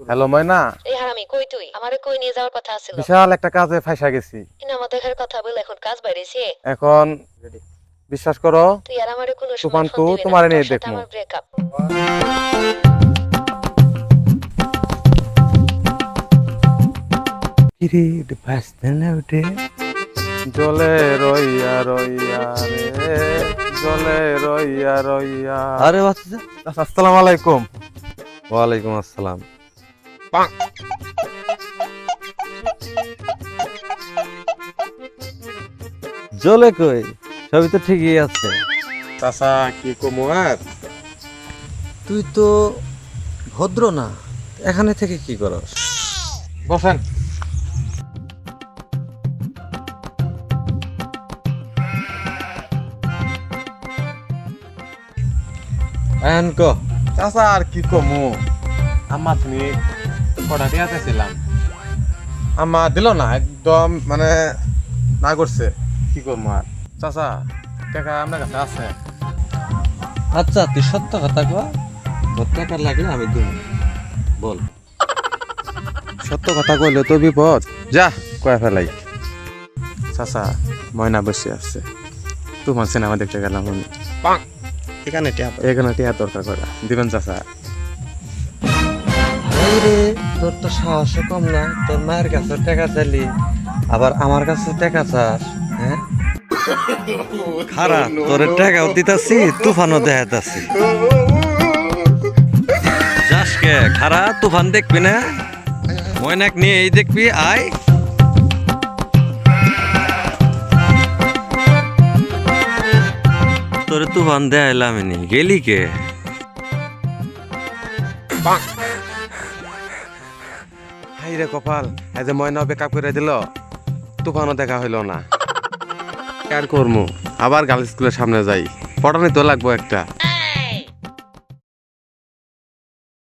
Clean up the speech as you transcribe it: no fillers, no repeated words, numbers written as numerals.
Hello ময়না, এই হারামি কই তুই? আমারে কই নিয়ে যাওয়ার কথা ছিল? বিশাল একটা কাজে ফাঁসা গেছি। সিনেমা দেখার কথা বলে এখন কাজ বাইরেছে। এখন বিশ্বাস করো, তুই আর আমারে কোনো সময় তুফানকু ফোন দিবি না। তোমারে নিয়ে তোর সাথে দেখমু। আমার ব্রেকআপ। জলে রইয়া রইয়া রে, জলে রইয়া রইয়া। আরে বাচ্চা, আসসালামু আলাইকুম। ওয়ালাইকুম আসসালাম। জলে কই, সবই তো ঠিকই আছে। চাচা কি কমু আর? তুই তো ভদ্র না, এখানে থেকে কি করস? বসেন। এখন ক। চাচা আর কি কমু, আম্মা তুমি কটা দিয়ে চাইছিলাম, আম্মা দিল না, একদম মানে না করছে। কি করবো আর? চাচা টাকা আপনার কাছে আছে? আচ্ছা তুই সত্য কথা ক, তোর টাকা লাগলে আমি দিব, বল। সত্য কথা কইলে তো বিপদ, যা কয়ে ফেলাই। চাচা ময়না বসে আছে, তুফান সিনেমা দেখতে গেলাম আমি। এখানে টিয়া দরকার করে দিবেন চাচা? এই রে, তোর তো সাহস কম না, তোর মায়ের কাছে টাকা চাইলি, আবার আমার কাছে টাকা চাস, হ্যাঁ? খারাপ, তোর টাকাও দিতাছি, তুফানও দেখাতাছি। যাস কে খারা, তুফান দেখবি না? ময়নাক নিয়ে এই দেখবি, আয়। তোরে তুফান দেখাইলাম নি, গেলি কে? হাই রে কপাল, এই যে ময়না বেকআপ করে দিল, তুফানও দেখা হইল না। আর করমু, আবার গার্লস স্কুলের সামনে যাই, পড়ানি তো লাগবো একটা।